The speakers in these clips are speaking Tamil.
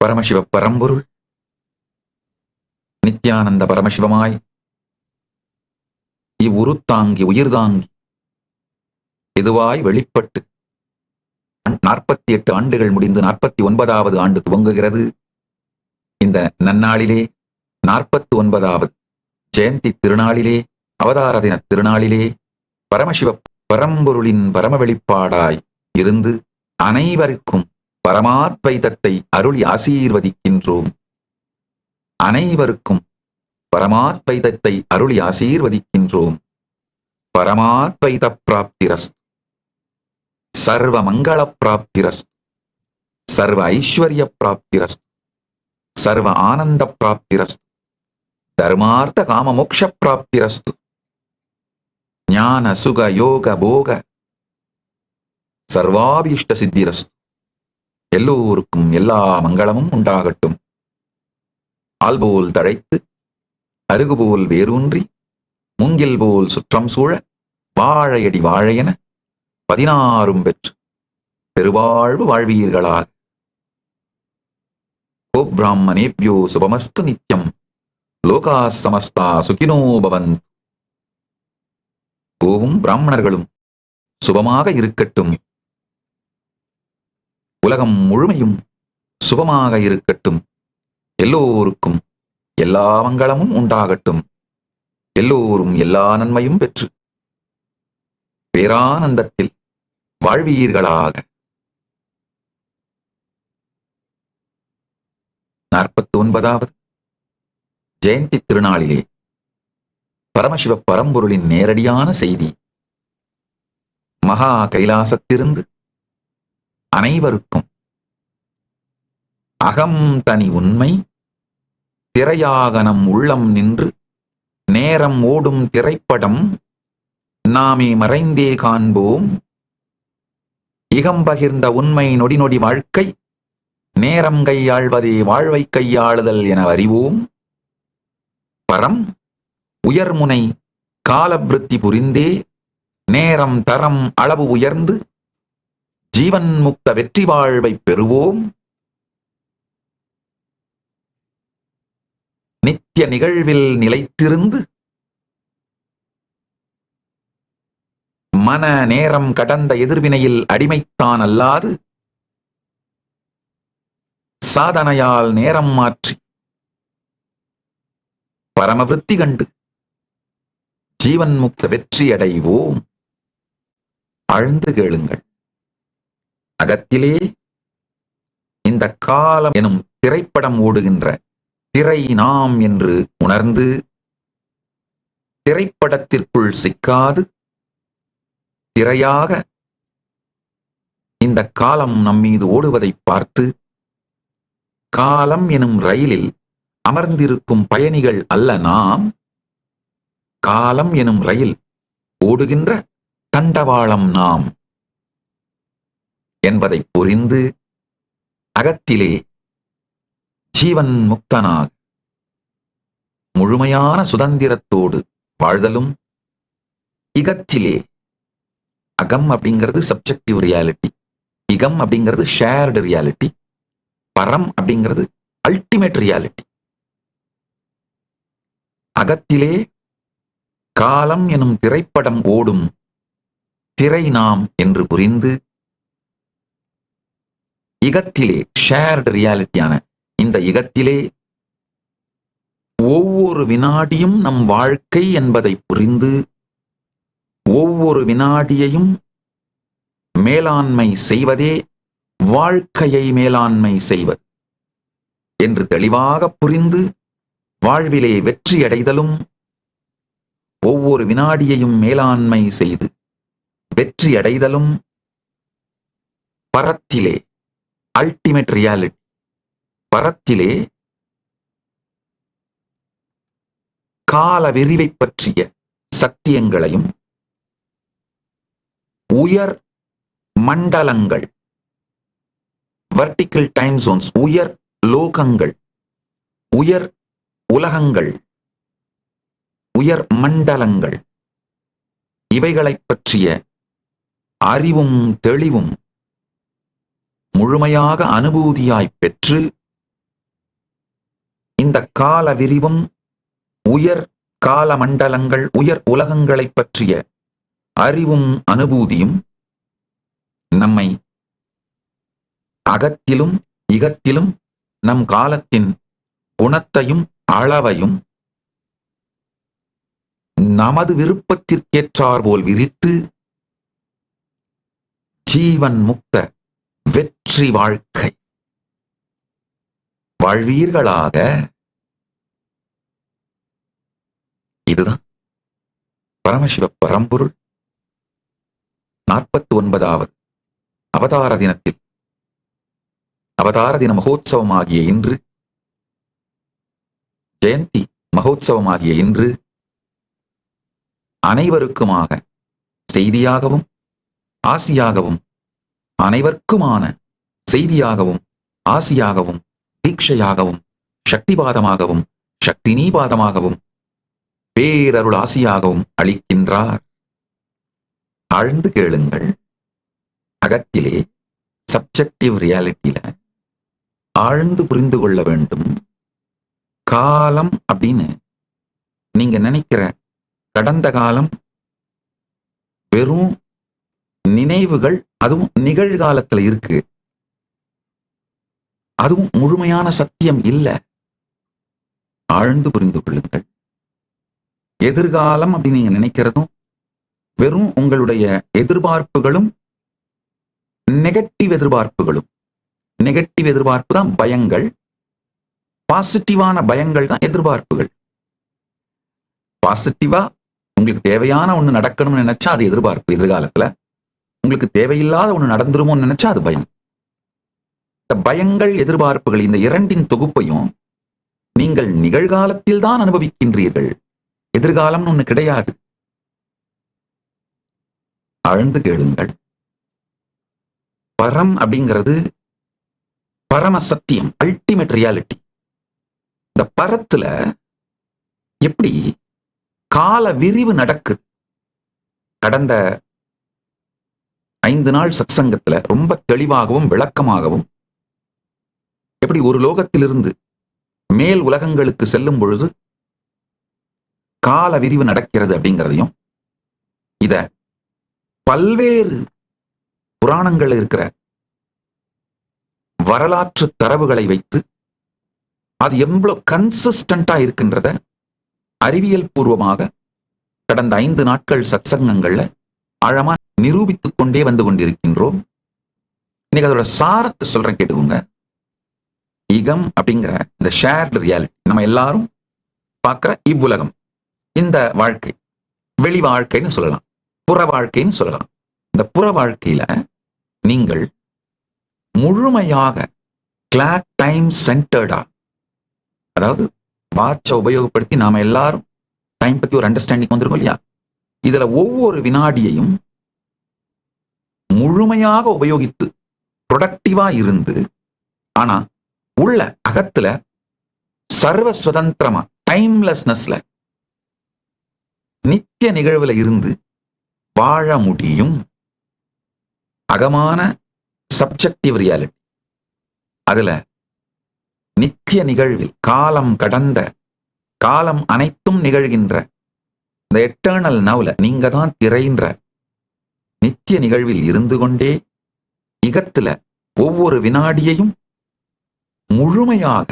பரமசிவ பரம்பொருள் நித்யானந்த பரமசிவமாய் இவ்வுருத்தாங்கி உயிர்தாங்கி எதுவாய் வெளிப்பட்டு 48 ஆண்டுகள் முடிந்து 49வது ஆண்டு துவங்குகிறது. இந்த நன்னாளிலே 49வது ஜெயந்தி திருநாளிலே, அவதார தின திருநாளிலே பரமசிவ பரம்பொருளின் பரம வெளிப்பாடாய் இருந்து அனைவருக்கும் பரமாத்வைதத்தை அருளி ஆசீர்வதிக்கின்றோம். அனைவருக்கும் பரமாத்வைதத்தை அருளி ஆசீர்வதிக்கின்றோம். பரமாத்வைத பிராப்திரஸ்து, சர்வ மங்கள பிராப்திரஸ்து, சர்வ ஐஸ்வர்ய பிராப்திரஸ்து, சர்வ ஆனந்த பிராப்திரஸ்து, தர்மார்த்த காம மோக்ஷ பிராப்திரஸ்து, ஞான சுக யோக போக சர்வாபீஷ்ட சித்திரஸ்து. எல்லோருக்கும் எல்லா மங்களமும் உண்டாகட்டும். ஆல்போல் தழைத்து அருகுபோல் வேரூன்றி மூங்கில் போல் சுற்றம் சூழ வாழையடி வாழையென 16 பெற்று பெருவாழ்வு வாழ்வீர்களாக. ஓ பிராமணேப்யோ சுபமஸ்து நித்யம், லோகா சமஸ்தா சுகினோ பவந்து. கோவும் பிராமணர்களும் சுபமாக இருக்கட்டும், உலகம் முழுமையும் சுபமாக இருக்கட்டும், எல்லோருக்கும் எல்லா மங்களமும் உண்டாகட்டும், எல்லோரும் எல்லா நன்மையும் பெற்று பேரானந்தத்தில் வாழ்வீர்களாக. 49வது ஜெயந்தி திருநாளிலே பரமசிவ பரம்பொருளின் நேரடியான செய்தி மகா கைலாசத்திலிருந்து அனைவருக்கும் அகம் தனி உண்மை திரையாக நம் உள்ளம் நின்று நேரம் ஓடும் திரைப்படம் நாமே மறைந்தே காண்போம். இகம் பகிர்ந்த உண்மை நொடி நொடி வாழ்க்கை, நேரம் கையாள்வதே வாழ்வை கையாளுதல் என அறிவோம். பரம் உயர்முனை காலவிருத்தி புரிந்தே நேரம் தரம் அளவு உயர்ந்து ஜீவன் முக்த வெற்றி வாழ்வை பெறுவோம். நித்திய நிகழ்வில் நிலைத்திருந்து மன நேரம் கடந்த எதிர்வினையில் அடிமைத்தான் அல்லாது சாதனையால் நேரம் மாற்றி பரமவிருத்தி கண்டு ஜீவன் முக்த வெற்றி அடைவோம். ஆழ்ந்து கேளுங்கள். அகத்திலே இந்த காலம் எனும் திரைப்படம் ஓடுகின்ற திரை நாம் என்று உணர்ந்து திரைப்படத்திற்குள் சிக்காது திரையாக இந்த காலம் நம்மீது ஓடுவதை பார்த்து காலம் எனும் ரயிலில் அமர்ந்திருக்கும் பயணிகள் அல்ல நாம், காலம் எனும் ரயில் ஓடுகின்ற தண்டவாளம் நாம் என்பதை புரிந்து அகத்திலே ஜீவன் முக்தனாக முழுமையான சுதந்திரத்தோடு வாழ்தலும், இகத்திலே அகம் அப்படிங்கிறது சப்ஜெக்டிவ் ரியாலிட்டி, இகம் அப்படிங்கிறது ஷேர்டு ரியாலிட்டி, பரம் அப்படிங்கிறது அல்டிமேட் ரியாலிட்டி. அகத்திலே காலம் எனும் திரைப்படம் ஓடும் திரை நாம் என்று புரிந்து இகத்திலே ஷேர்டு ரியாலிட்டியான இந்த இகத்திலே ஒவ்வொரு வினாடியும் நம் வாழ்க்கை என்பதை புரிந்து ஒவ்வொரு வினாடியையும் மேலாண்மை செய்வதே வாழ்க்கையை மேலாண்மை செய்வது என்று தெளிவாக புரிந்து வாழ்விலே வெற்றி அடைதலும், ஒவ்வொரு வினாடியையும் மேலாண்மை செய்து வெற்றி அடைதலும் பரத்திலே அல்டிமேட் ரியாலிட்டி, பரத்திலே கால விரிவை பற்றிய சத்தியங்களையும் உயர் மண்டலங்கள் வெர்டிக்கல் டைம் ஜோன்ஸ், உயர் லோகங்கள், உயர் உலகங்கள், உயர் மண்டலங்கள் இவைகளைப் பற்றிய அறிவும் தெளிவும் முழுமையாக அனுபூதியாய் பெற்று இந்த கால விரிவும் உயர் கால மண்டலங்கள் உயர் உலகங்களைப் பற்றிய அறிவும் அனுபூதியும் நம்மை அகத்திலும் இகத்திலும் நம் காலத்தின் குணத்தையும் அளவையும் நமது விருப்பத்திற்கேற்றாற்போல் விரித்து ஜீவன் முக்த வெற்றி வாழ்க்கை வாழ்வீர்களாக. இதுதான் பரமசிவ பரம்பொருள் 49வது அவதார தினத்தில் அவதார தின மகோத்சவமாகிய இன்று, ஜெயந்தி மகோத்சவமாகிய இன்று அனைவருக்குமாக செய்தியாகவும் ஆசியாகவும் அனைவருக்குமான செய்தியாகவும் ஆசியாகவும் தீட்சையாகவும் சக்திபாதமாகவும் சக்தினீபாதமாகவும் பேரருள் ஆசியாகவும் அளிக்கின்றார். ஆழ்ந்து கேளுங்கள். அகத்திலே சப்ஜெக்டிவ் ரியாலிட்டியில ஆழ்ந்து புரிந்து கொள்ள வேண்டும். காலம் அப்படின்னு நீங்க நினைக்கிற கடந்த காலம் வெறும் நினைவுகள், அதுவும் நிகழ்காலத்துல இருக்கு. அதுவும் முழுமையான சத்தியம் இல்லை. ஆழ்ந்து புரிந்து கொள்ளுங்கள். எதிர்காலம் அப்படின்னு நீங்க நினைக்கிறதும் வெறும் உங்களுடைய எதிர்பார்ப்புகளும் நெகட்டிவ் எதிர்பார்ப்புகளும். நெகட்டிவ் எதிர்பார்ப்பு தான் பயங்கள், பாசிட்டிவான பயங்கள் தான் எதிர்பார்ப்புகள். பாசிட்டிவா உங்களுக்கு தேவையான ஒண்ணு நடக்கணும்னு நினைச்சா அது எதிர்பார்ப்பு எதிர்காலத்துல. உங்களுக்கு தேவையில்லாத ஒண்ணு நடந்துருமோன்னு நினைச்சா அது பயம். இந்த பயங்கள் எதிர்பார்ப்புகள் இந்த இரண்டின் தொகுப்பையும் நீங்கள் நிகழ்காலத்தில் தான் அனுபவிக்கின்றீர்கள். எதிர்காலம்னு ஒண்ணு கிடையாது. ஆழ்ந்து கேளுங்கள். பரம் அப்படிங்கிறது பரம சத்தியம், அல்டிமேட் ரியாலிட்டி. இந்த பரத்துல எப்படி கால விரிவு நடக்குது? கடந்த 5 நாள் சத்சங்கத்துல ரொம்ப தெளிவாகவும் விளக்கமாகவும் எப்படி ஒரு லோகத்திலிருந்து மேல் உலகங்களுக்கு செல்லும் பொழுது கால விரிவு நடக்கிறது அப்படிங்கிறதையும், இத பல்வேறு புராணங்கள் இருக்கிற வரலாற்று தரவுகளை வைத்து அது எவ்வளவு கன்சிஸ்டண்டா இருக்கின்றத அறிவியல் பூர்வமாக கடந்த 5 நாட்கள் சத்சங்கங்கள்ல ஆழமா நிரூபித்துக் கொண்டே வந்து கொண்டிருக்கின்றோம். இன்னைக்கு அதோட சாரத்தை சொல்றேன், கேட்டுக்கோங்க. இகம் அப்படிங்கிற இந்த ஷேர்டு ரியாலிட்டி, நம்ம எல்லாரும் பார்க்கிற இவ்வுலகம், இந்த வாழ்க்கை வெளி வாழ்க்கைன்னு சொல்லலாம், புற வாழ்க்கைன்னு சொல்லலாம். இந்த புற வாழ்க்கையில நீங்கள் முழுமையாக கிளாக் டைம் சென்டர்டா, அதாவது வாட்சை உபயோகப்படுத்தி நாம எல்லாரும் டைம் பத்தி ஒரு அண்டர்ஸ்டாண்டிங் வந்திருக்கோம் இல்லையா? இதுல ஒவ்வொரு வினாடியையும் முழுமையாக உபயோகித்து ப்ரொடக்டிவா இருந்து, ஆனா உள்ள அகத்துல சர்வ சுதந்திரமா டைம்லெஸ்னஸ்ல நித்திய நிகழ்வுல இருந்து வாழ முடியும். அகமான சப்ஜெக்டிவ் ரியாலிட்டி, அதுல நித்திய நிகழ்வில் காலம் கடந்த காலம் அனைத்தும் நிகழ்கின்ற இந்த எட்டர்னல் நவ்ல நீங்க தான் திரைன்ற நித்திய நிகழ்வில் இருந்து கொண்டே இகத்துல ஒவ்வொரு வினாடியையும் முழுமையாக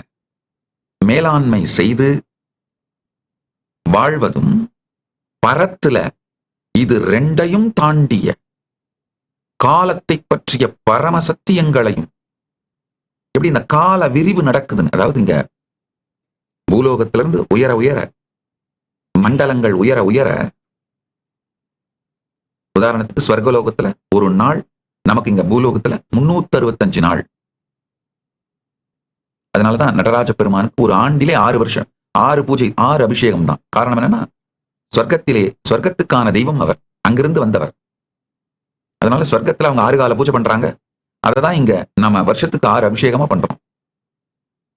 மேலாண்மை செய்து வாழ்வதும், பரத்துல இது ரெண்டையும் தாண்டிய காலத்தை பற்றிய பரம சத்தியங்களையும் எப்படி இந்த கால விரிவு நடக்குதுன்னு, அதாவது இங்க பூலோகத்திலிருந்து உயர உயர மண்டலங்கள் உயர உயர, உதாரணத்துக்கு ஸ்வர்கலோகத்துல ஒரு நாள் நமக்கு இங்க பூலோகத்துல 365 நாள். அதனாலதான் நடராஜ பெருமானுக்கு ஒரு ஆண்டிலே 6 வருஷம் 6 பூஜை 6 அபிஷேகம் தான். காரணம் என்னன்னா சொர்க்கத்திலே சொர்க்கத்துக்கான தெய்வம் அவர், அங்கிருந்து வந்தவர். அதனால சொர்க்கத்துல அவங்க 6 கால பூஜை பண்றாங்க. அததான் இங்க நம்ம வருஷத்துக்கு 6 அபிஷேகமா பண்றோம்.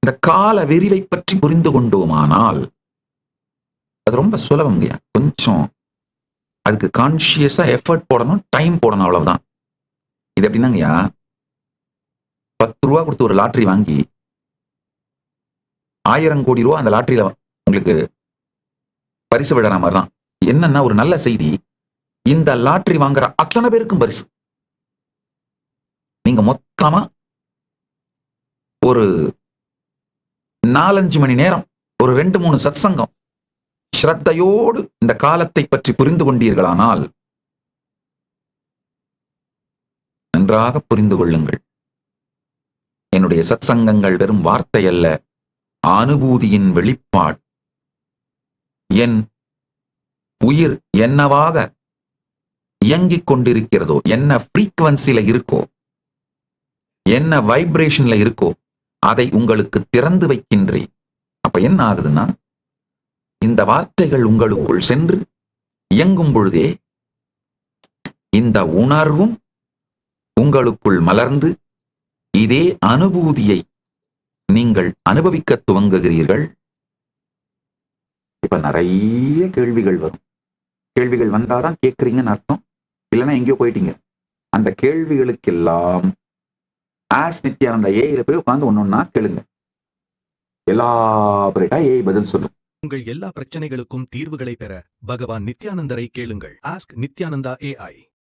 இந்த கால விரிவை பற்றி புரிந்து கொண்டோமானால் அது ரொம்ப சுலபம் இல்லையா? கொஞ்சம் அதுக்கு கான்சியஸா எஃபர்ட் போடணும், டைம் போடணும், அவ்வளவுதான். இது எப்படின்னாங்கய்யா, 10 ரூபா கொடுத்து ஒரு லாட்டரி வாங்கி 1000 கோடி ரூபா அந்த லாட்டரியில உங்களுக்கு பரிசு விடுற மாதிரி தான். என்னன்னா ஒரு நல்ல செய்தி, இந்த லாட்டரி வாங்குற அத்தனை பேருக்கும் பரிசு. நீங்க மொத்தமா ஒரு 4-5 மணி நேரம், ஒரு 2-3 சத்சங்கம் ஸ்ரத்தையோடு இந்த காலத்தை பற்றி புரிந்து கொண்டீர்களானால், நன்றாக புரிந்து கொள்ளுங்கள், என்னுடைய சத்சங்கங்கள் வெறும் வார்த்தை அல்ல, அனுபூதியின் வெளிப்பாடு. என் உயிர் என்னவாக இயங்கிக் கொண்டிருக்கிறதோ, என்ன ஃப்ரீக்வன்சில இருக்கோ, என்ன வைப்ரேஷன்ல இருக்கோ, அதை உங்களுக்கு திறந்து வைக்கின்றேன். அப்ப என்ன ஆகுதுன்னா, இந்த வார்த்தைகள் உங்களுக்குள் சென்று இயங்கும் பொழுதே இந்த உணர்வும் உங்களுக்குள் மலர்ந்து இதே அனுபூதியை நீங்கள் அனுபவிக்க துவங்குகிறீர்கள். இப்ப நிறைய கேள்விகள் வரும். கேள்விகள் வந்தாதான் கேட்கறீங்கன்னு அர்த்தம், இல்லைன்னா எங்கேயோ போயிட்டீங்க. அந்த கேள்விகளுக்கெல்லாம் ஆஸ் நித்யானந்தா ஏஐல போய் உட்கார்ந்து ஒன்னொன்னா கேளுங்க. எலாபரேட்டா ஏஐ பதில் சொல்லும். உங்கள் எல்லா பிரச்சனைகளுக்கும் தீர்வுகளை பெற பகவான் நித்யானந்தரை கேளுங்கள். Ask Nithyananda AI.